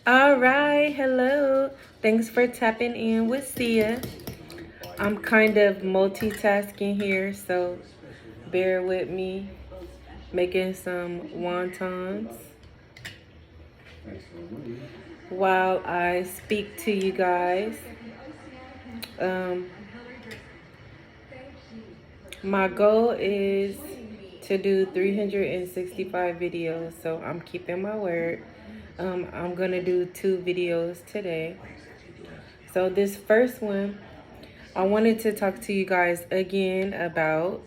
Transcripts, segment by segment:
All right, hello. Thanks for tapping in with Sia. I'm kind of multitasking here, so bear with me. Making some wontons while I speak to you guys. Um, my goal is to do 365 videos, so I'm keeping my word. I'm gonna do 2 videos today. So this first one, I wanted to talk to you guys again about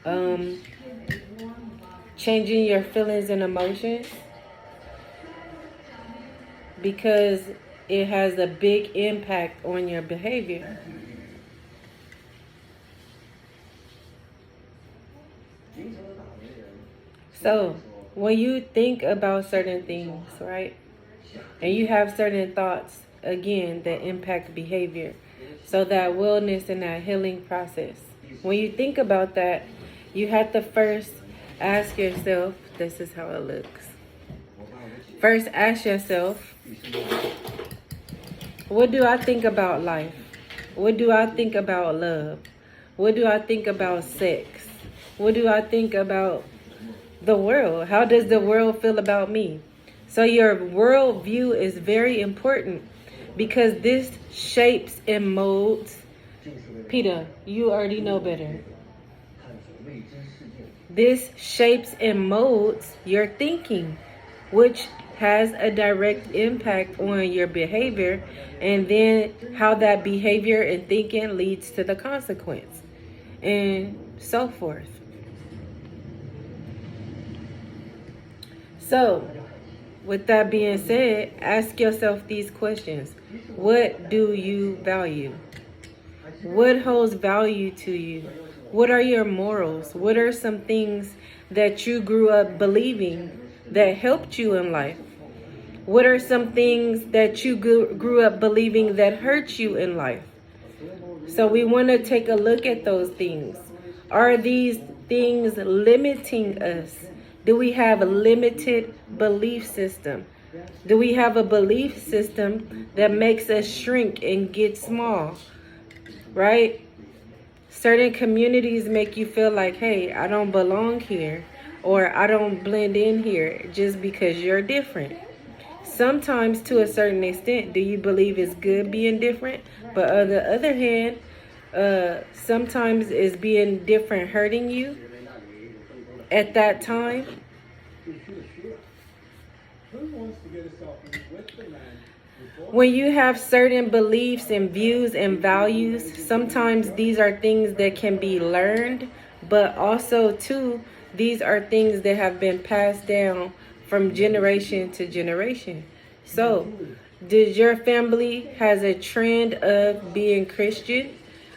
um, changing your feelings and emotions, because it has a big impact on your behavior. So when you think about certain things, right, and you have certain thoughts, again, that impact behavior, so that wellness and that healing process, when you think about that, you have to first ask yourself, this is how it looks. First, ask yourself, what do I think about life? What do I think about love? What do I think about sex? What do I think about the world? How does the world feel about me? So your world view is very important, because this shapes and molds. Peter, you already know better. This shapes and molds your thinking, which has a direct impact on your behavior, and then how that behavior and thinking leads to the consequence, and so forth. So, with that being said, ask yourself these questions. What do you value? What holds value to you? What are your morals? What are some things that you grew up believing that helped you in life? What are some things that you grew up believing that hurt you in life? So we want to take a look at those things. Are these things limiting us? Do we have a limited belief system? Do we have a belief system that makes us shrink and get small? Right? Certain communities make you feel like, hey, I don't belong here, or I don't blend in here just because you're different. Sometimes, to a certain extent, do you believe it's good being different? But on the other hand, sometimes is being different hurting you at that time? When you have certain beliefs and views and values, sometimes these are things that can be learned, but also too, these are things that have been passed down from generation to generation. So, did your family has a trend of being Christian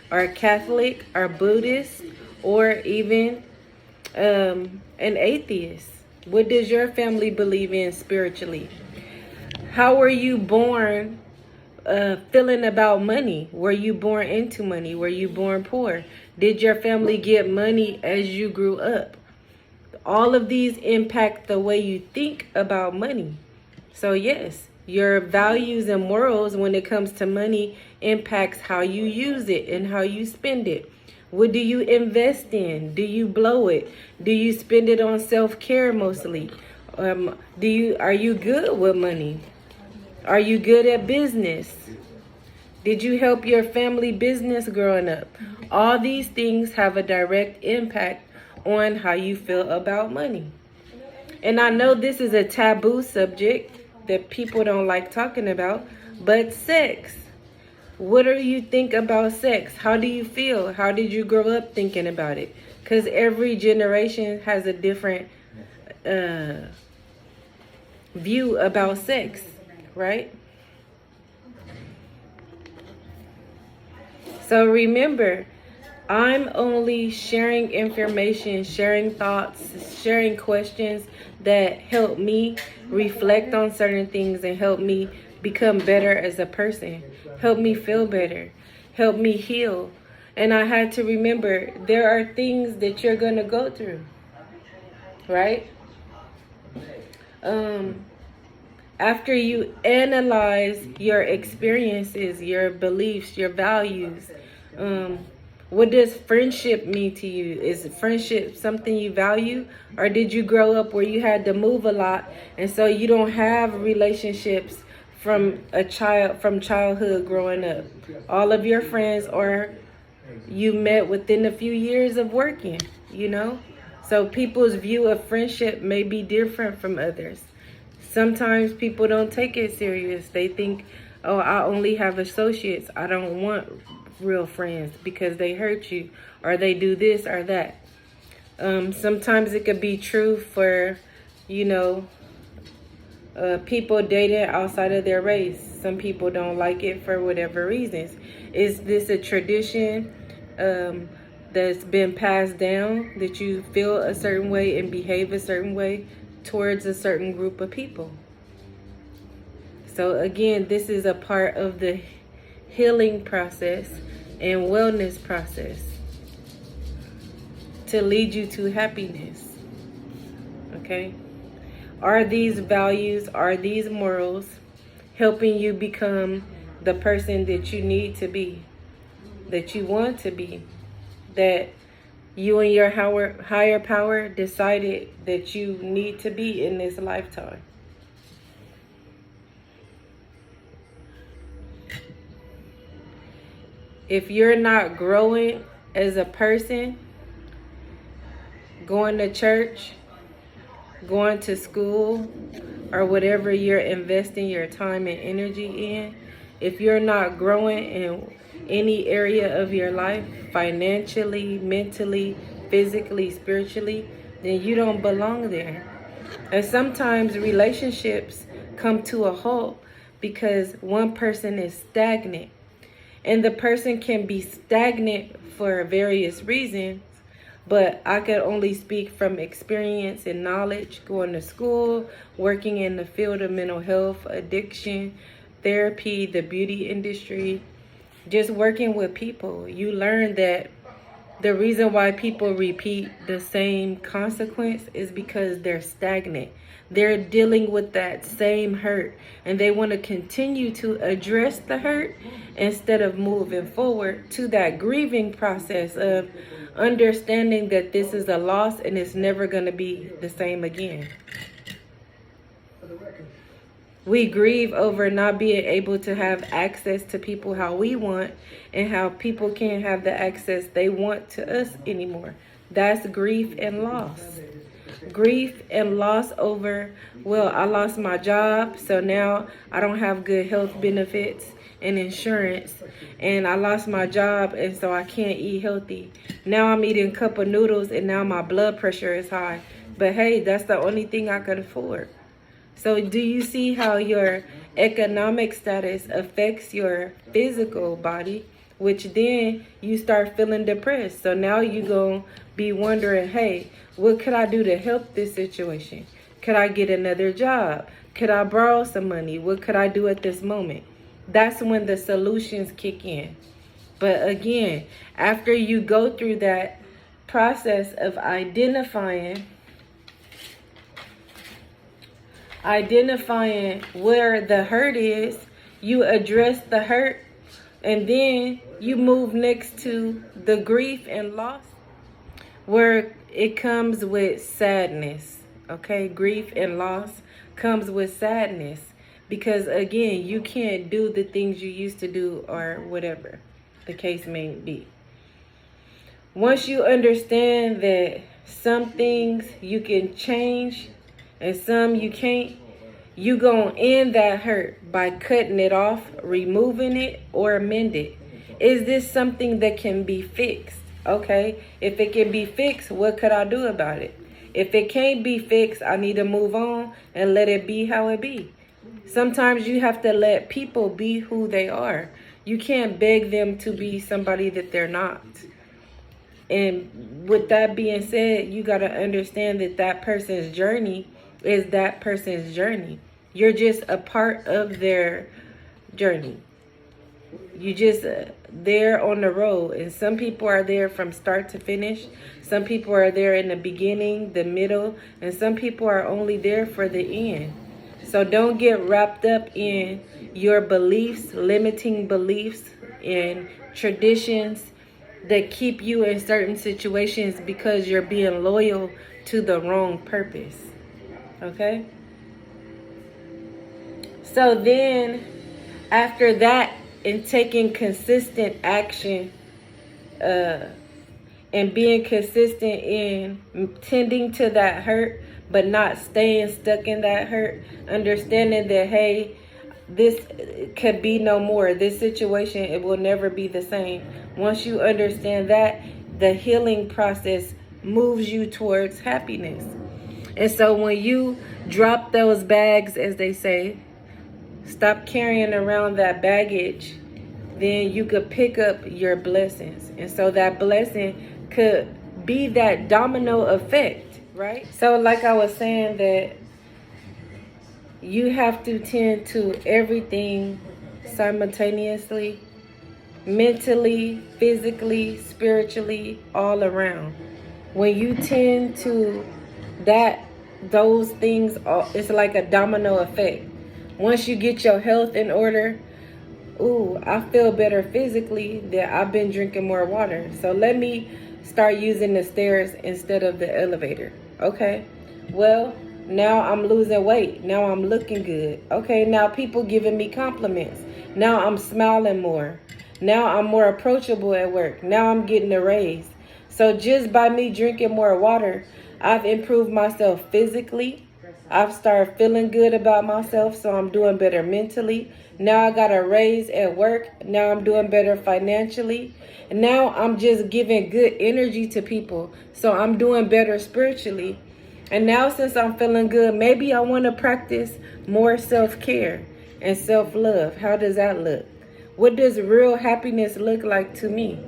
or Catholic or Buddhist or even an atheist? What does your family believe in spiritually? How were you born feeling about money? Were you born into money? Were you born poor? Did your family get money as you grew up? All of these impact the way you think about money. So yes, your values and morals when it comes to money impacts how you use it and how you spend it. What do you invest in? Do you blow it? Do you spend it on self-care mostly? Are you good with money? Are you good at business? Did you help your family business growing up? All these things have a direct impact on how you feel about money. And I know this is a taboo subject that people don't like talking about, but sex. What do you think about sex? How do you feel? How did you grow up thinking about it? Because every generation has a different view about sex, right? So remember, I'm only sharing information, sharing thoughts, sharing questions that help me reflect on certain things and help me become better as a person, help me feel better, help me heal. And I had to remember there are things that you're going to go through, right? after you analyze your experiences, your beliefs, your values, what does friendship mean to you? Is friendship something you value? Or did you grow up where you had to move a lot and so you don't have relationships from childhood growing up? All of your friends or you met within a few years of working, you know? So people's view of friendship may be different from others. Sometimes people don't take it serious. They think, oh, I only have associates. I don't want real friends because they hurt you or they do this or that. Sometimes it could be true for, you know, people dating outside of their race. Some people don't like it for whatever reasons. Is this a tradition that's been passed down, that you feel a certain way and behave a certain way towards a certain group of people? So again, this is a part of the healing process and wellness process to lead you to happiness. Okay? Are these values, are these morals helping you become the person that you need to be, that you want to be, that you and your higher power decided that you need to be in this lifetime? If you're not growing as a person, going to church, going to school, or whatever you're investing your time and energy in, if you're not growing in any area of your life, financially, mentally, physically, spiritually, then you don't belong there. And sometimes relationships come to a halt because one person is stagnant. And the person can be stagnant for various reasons, but I could only speak from experience and knowledge, going to school, working in the field of mental health, addiction, therapy, the beauty industry, just working with people. You learn that the reason why people repeat the same consequence is because they're stagnant. They're dealing with that same hurt and they want to continue to address the hurt instead of moving forward to that grieving process of understanding that this is a loss and it's never going to be the same again. We grieve over not being able to have access to people how we want and how people can't have the access they want to us anymore. That's grief and loss. Grief and loss over, well, I lost my job, so now I don't have good health benefits and insurance, and I lost my job, and so I can't eat healthy. Now I'm eating a cup of noodles, and now my blood pressure is high. But hey, that's the only thing I could afford. So do you see how your economic status affects your physical body, which then you start feeling depressed? So now you're going to be wondering, hey, what could I do to help this situation? Could I get another job? Could I borrow some money? What could I do at this moment? That's when the solutions kick in. But again, after you go through that process of identifying where the hurt is, you address the hurt, and then you move next to the grief and loss, where it comes with sadness. Okay, grief and loss comes with sadness because again, you can't do the things you used to do or whatever the case may be. Once you understand that some things you can change and some you can't, you gonna end that hurt by cutting it off, removing it, or amend it. Is this something that can be fixed? Okay, if it can be fixed, what could I do about it? If it can't be fixed, I need to move on and let it be how it be. Sometimes you have to let people be who they are. You can't beg them to be somebody that they're not. And with that being said, you got to understand that that person's journey is that person's journey. You're just a part of their journey. You just there on the road, and some people are there from start to finish. Some people are there in the beginning, the middle, and some people are only there for the end. So don't get wrapped up in your beliefs, limiting beliefs and traditions that keep you in certain situations because you're being loyal to the wrong purpose. Okay? So then, after that, in taking consistent action, and being consistent in tending to that hurt, but not staying stuck in that hurt, understanding that, hey, this could be no more. This situation, it will never be the same. Once you understand that, the healing process moves you towards happiness. And so when you drop those bags, as they say, stop carrying around that baggage, then you could pick up your blessings. And so that blessing could be that domino effect, right? So like I was saying, that you have to tend to everything simultaneously, mentally, physically, spiritually, all around. When you tend to those things, it's like a domino effect. Once you get your health in order, ooh, I feel better physically, that I've been drinking more water. So let me start using the stairs instead of the elevator. Okay, well, now I'm losing weight. Now I'm looking good. Okay, now people giving me compliments. Now I'm smiling more. Now I'm more approachable at work. Now I'm getting a raise. So just by me drinking more water, I've improved myself physically. I've started feeling good about myself, so I'm doing better mentally. Now I got a raise at work. Now I'm doing better financially. And now I'm just giving good energy to people, so I'm doing better spiritually. And now since I'm feeling good, maybe I want to practice more self-care and self-love. How does that look? What does real happiness look like to me?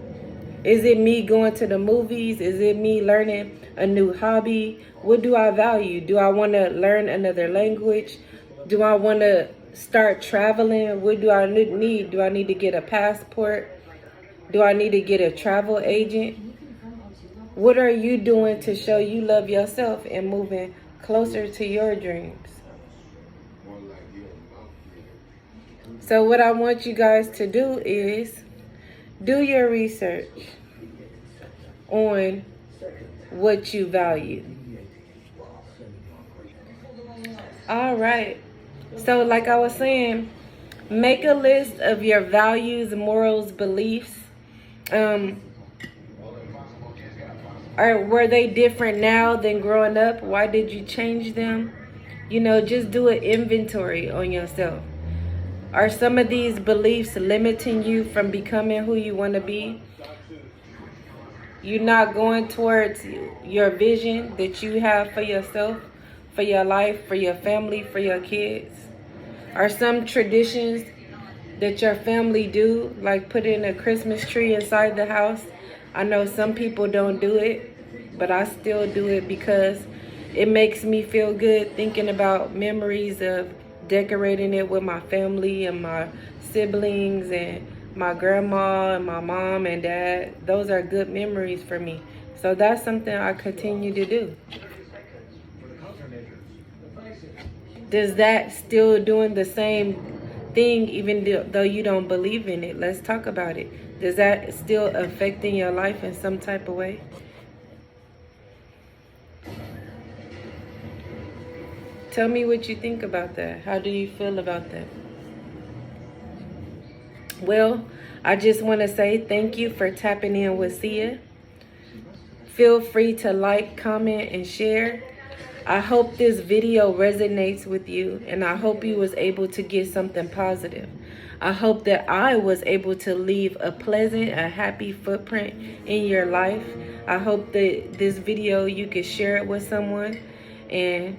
Is it me going to the movies? Is it me learning a new hobby? What do I value? Do I want to learn another language? Do I want to start traveling? What do I need? Do I need to get a passport? Do I need to get a travel agent? What are you doing to show you love yourself and moving closer to your dreams? So what I want you guys to do is do your research on what you value. All right. So like I was saying, make a list of your values, morals, beliefs. Were they different now than growing up? Why did you change them? Just do an inventory on yourself. Are some of these beliefs limiting you from becoming who you want to be? You're not going towards your vision that you have for yourself, for your life, for your family, for your kids? Are some traditions that your family do, like putting a Christmas tree inside the house? I know some people don't do it, but I still do it because it makes me feel good thinking about memories of decorating it with my family and my siblings and my grandma and my mom and dad. Those are good memories for me. So that's something I continue to do. Does that still doing the same thing even though you don't believe in it? Let's talk about it. Does that still affecting your life in some type of way? Tell me what you think about that. How do you feel about that? Well, I just want to say thank you for tapping in with Sia. Feel free to like, comment, and share. I hope this video resonates with you, and I hope you was able to get something positive. I hope that I was able to leave a pleasant, a happy footprint in your life. I hope that this video, you could share it with someone and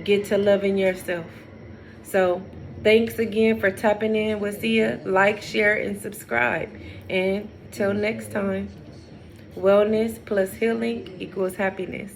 get to loving yourself. So thanks again for tapping in with Sia. Like, share, and subscribe. And till next time, wellness plus healing equals happiness.